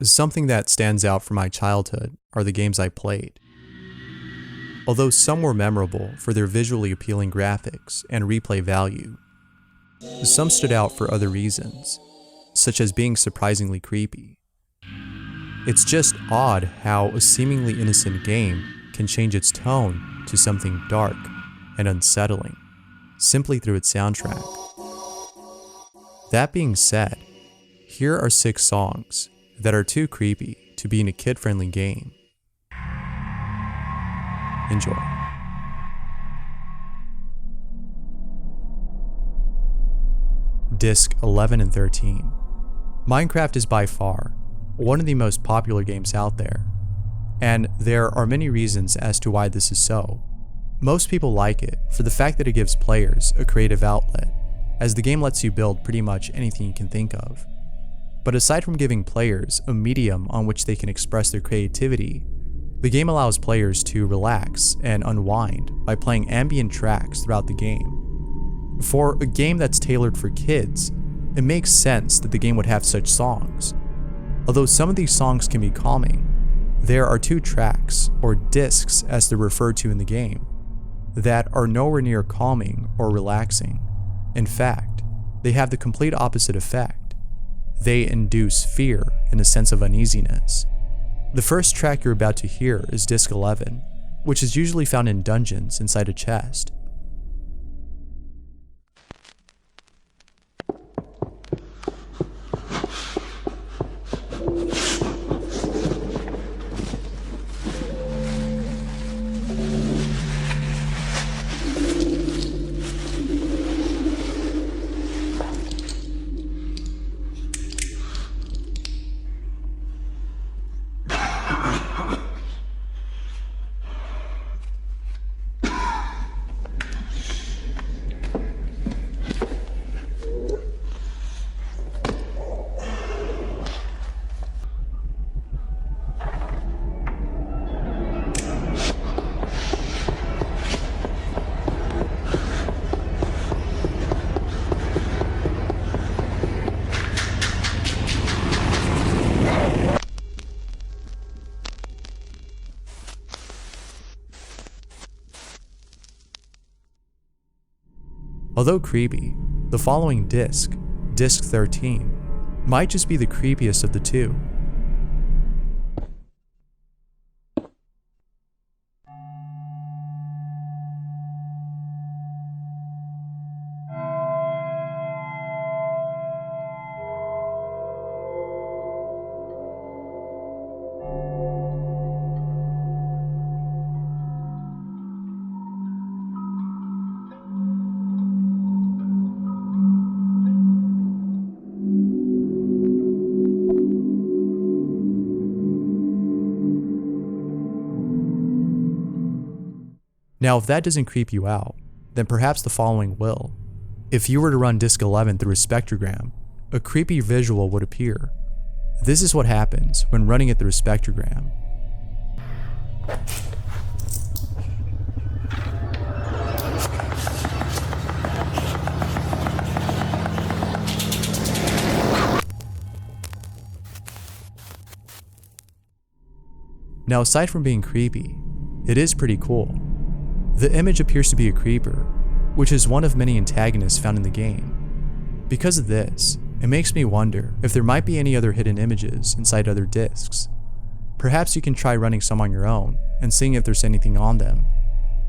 Something that stands out from my childhood are the games I played. Although some were memorable for their visually appealing graphics and replay value, some stood out for other reasons, such as being surprisingly creepy. It's just odd how a seemingly innocent game can change its tone to something dark and unsettling, simply through its soundtrack. That being said, here are 6 songs that are too creepy to be in a kid-friendly game. Enjoy. Disc 11 and 13. Minecraft is by far one of the most popular games out there, and there are many reasons as to why this is so. Most people like it for the fact that it gives players a creative outlet, as the game lets you build pretty much anything you can think of. But aside from giving players a medium on which they can express their creativity, the game allows players to relax and unwind by playing ambient tracks throughout the game. For a game that's tailored for kids, it makes sense that the game would have such songs. Although some of these songs can be calming, there are 2 tracks, or discs as they're referred to in the game, that are nowhere near calming or relaxing. In fact, they have the complete opposite effect. They induce fear and a sense of uneasiness. The first track you're about to hear is Disc 11, which is usually found in dungeons inside a chest. Although creepy, the following disc, Disc 13, might just be the creepiest of the 2. Now, if that doesn't creep you out, then perhaps the following will. If you were to run Disc 11 through a spectrogram, a creepy visual would appear. This is what happens when running it through a spectrogram. Now, aside from being creepy, it is pretty cool. The image appears to be a creeper, which is one of many antagonists found in the game. Because of this, it makes me wonder if there might be any other hidden images inside other discs. Perhaps you can try running some on your own and seeing if there's anything on them.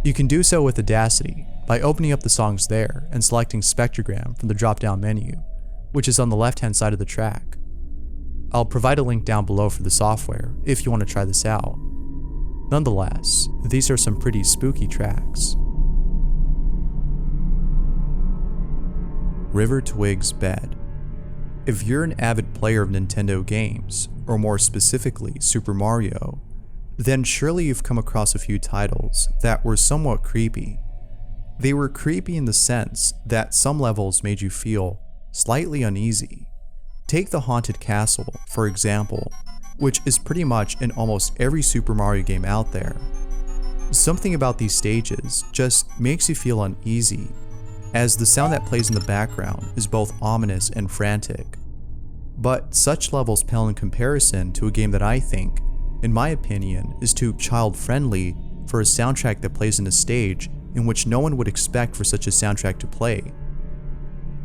You can do so with Audacity by opening up the songs there and selecting Spectrogram from the drop-down menu, which is on the left-hand side of the track. I'll provide a link down below for the software if you want to try this out. Nonetheless, these are some pretty spooky tracks. River Twig's Bed. If you're an avid player of Nintendo games, or more specifically Super Mario, then surely you've come across a few titles that were somewhat creepy. They were creepy in the sense that some levels made you feel slightly uneasy. Take the Haunted Castle, for example, which is pretty much in almost every Super Mario game out there. Something about these stages just makes you feel uneasy, as the sound that plays in the background is both ominous and frantic. But such levels pale in comparison to a game that I think, in my opinion, is too child-friendly for a soundtrack that plays in a stage in which no one would expect for such a soundtrack to play.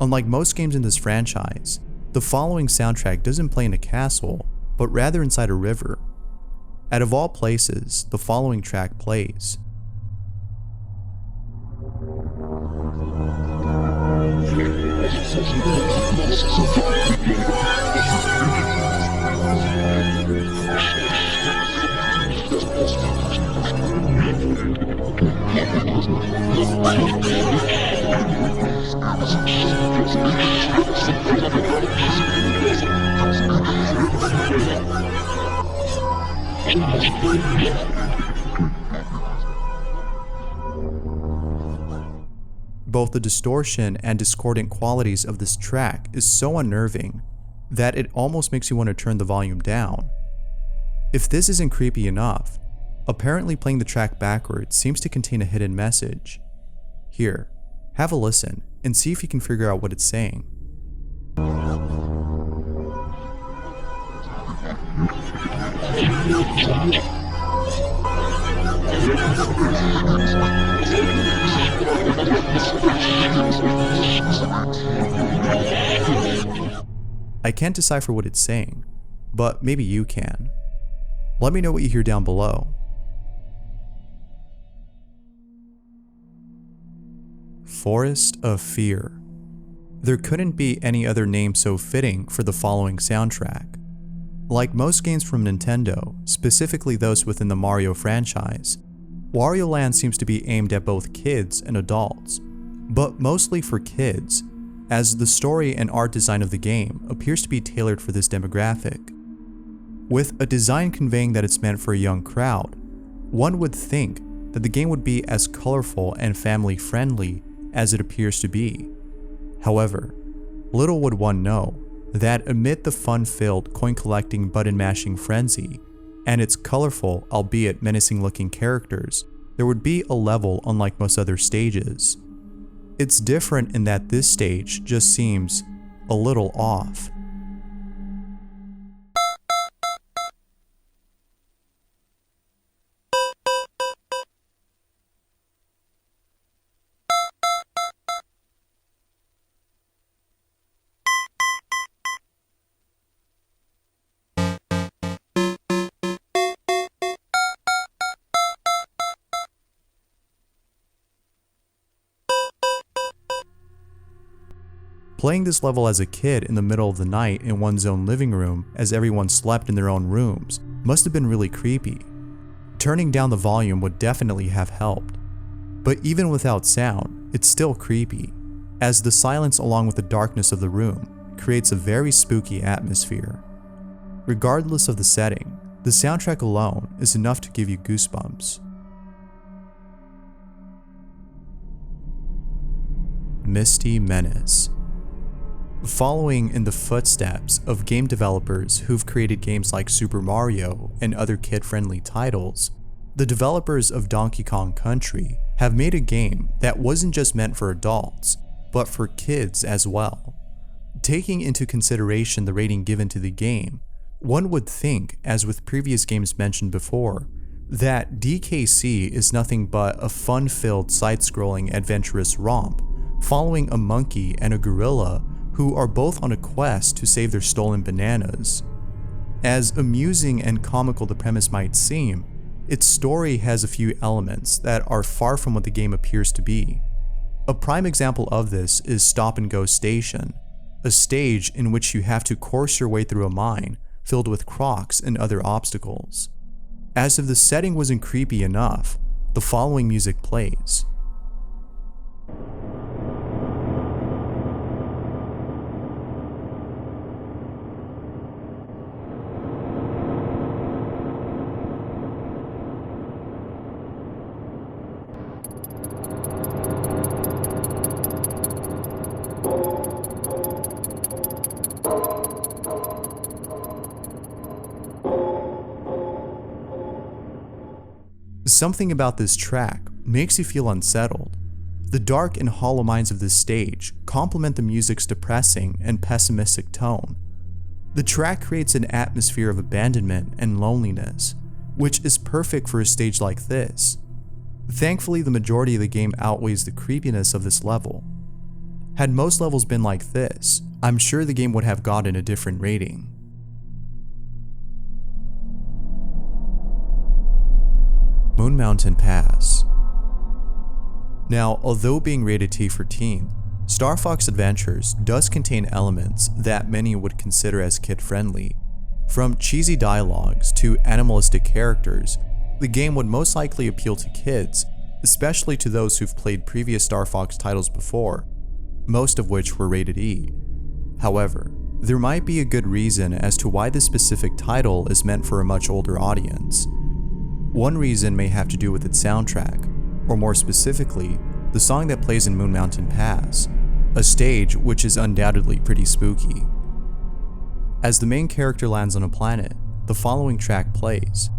Unlike most games in this franchise, the following soundtrack doesn't play in a castle, but rather inside a river. Out of all places, the following track plays. Both the distortion and discordant qualities of this track is so unnerving that it almost makes you want to turn the volume down. If this isn't creepy enough, apparently playing the track backwards seems to contain a hidden message. Here, have a listen and see if you can figure out what it's saying. I can't decipher what it's saying, but maybe you can. Let me know what you hear down below. Forest of Fear. There couldn't be any other name so fitting for the following soundtrack. Like most games from Nintendo, specifically those within the Mario franchise, Wario Land seems to be aimed at both kids and adults, but mostly for kids, as the story and art design of the game appears to be tailored for this demographic. With a design conveying that it's meant for a young crowd, one would think that the game would be as colorful and family-friendly as it appears to be. However, little would one know that amid the fun-filled coin-collecting button-mashing frenzy and its colorful, albeit menacing-looking characters, there would be a level unlike most other stages. It's different in that this stage just seems a little off. Playing this level as a kid in the middle of the night in one's own living room as everyone slept in their own rooms must have been really creepy. Turning down the volume would definitely have helped. But even without sound, it's still creepy, as the silence along with the darkness of the room creates a very spooky atmosphere. Regardless of the setting, the soundtrack alone is enough to give you goosebumps. Misty Menace. Following in the footsteps of game developers who've created games like Super Mario and other kid-friendly titles, the developers of Donkey Kong Country have made a game that wasn't just meant for adults, but for kids as well. Taking into consideration the rating given to the game, one would think, as with previous games mentioned before, that DKC is nothing but a fun-filled side-scrolling adventurous romp, following a monkey and a gorilla who are both on a quest to save their stolen bananas. As amusing and comical the premise might seem, its story has a few elements that are far from what the game appears to be. A prime example of this is Stop and Go Station, a stage in which you have to course your way through a mine filled with crocs and other obstacles. As if the setting wasn't creepy enough, the following music plays. Something about this track makes you feel unsettled. The dark and hollow minds of this stage complement the music's depressing and pessimistic tone. The track creates an atmosphere of abandonment and loneliness, which is perfect for a stage like this. Thankfully, the majority of the game outweighs the creepiness of this level. Had most levels been like this, I'm sure the game would have gotten a different rating. Moon Mountain Pass. Now, although being rated T for teen, Star Fox Adventures does contain elements that many would consider as kid-friendly. From cheesy dialogues to animalistic characters, the game would most likely appeal to kids, especially to those who've played previous Star Fox titles before, most of which were rated E. However, there might be a good reason as to why this specific title is meant for a much older audience. One reason may have to do with its soundtrack, or more specifically, the song that plays in Moon Mountain Pass, a stage which is undoubtedly pretty spooky. As the main character lands on a planet, the following track plays.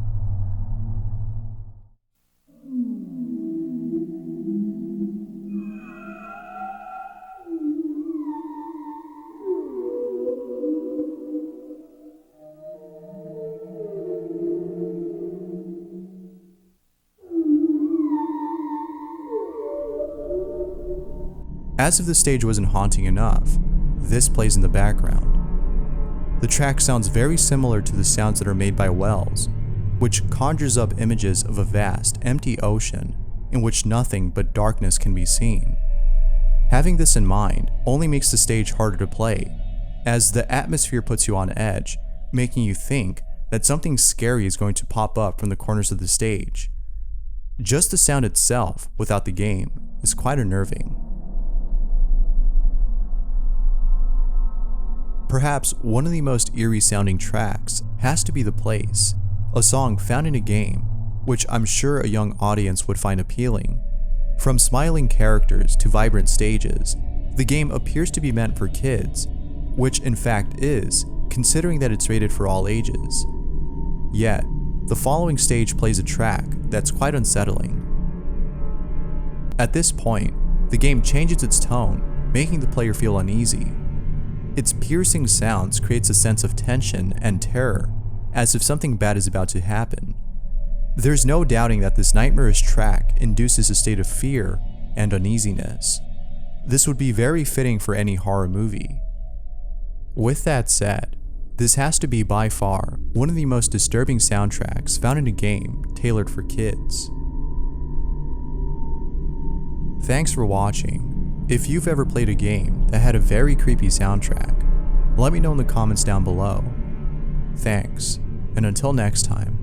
As if the stage wasn't haunting enough, this plays in the background. The track sounds very similar to the sounds that are made by Wells, which conjures up images of a vast, empty ocean in which nothing but darkness can be seen. Having this in mind only makes the stage harder to play, as the atmosphere puts you on edge, making you think that something scary is going to pop up from the corners of the stage. Just the sound itself, without the game, is quite unnerving. Perhaps one of the most eerie sounding tracks has to be The Place, a song found in a game, which I'm sure a young audience would find appealing. From smiling characters to vibrant stages, the game appears to be meant for kids, which in fact is, considering that it's rated for all ages. Yet, the following stage plays a track that's quite unsettling. At this point, the game changes its tone, making the player feel uneasy. Its piercing sounds creates a sense of tension and terror, as if something bad is about to happen. There's no doubting that this nightmarish track induces a state of fear and uneasiness. This would be very fitting for any horror movie. With that said, this has to be by far one of the most disturbing soundtracks found in a game tailored for kids. Thanks for watching. If you've ever played a game that had a very creepy soundtrack, let me know in the comments down below. Thanks, and until next time.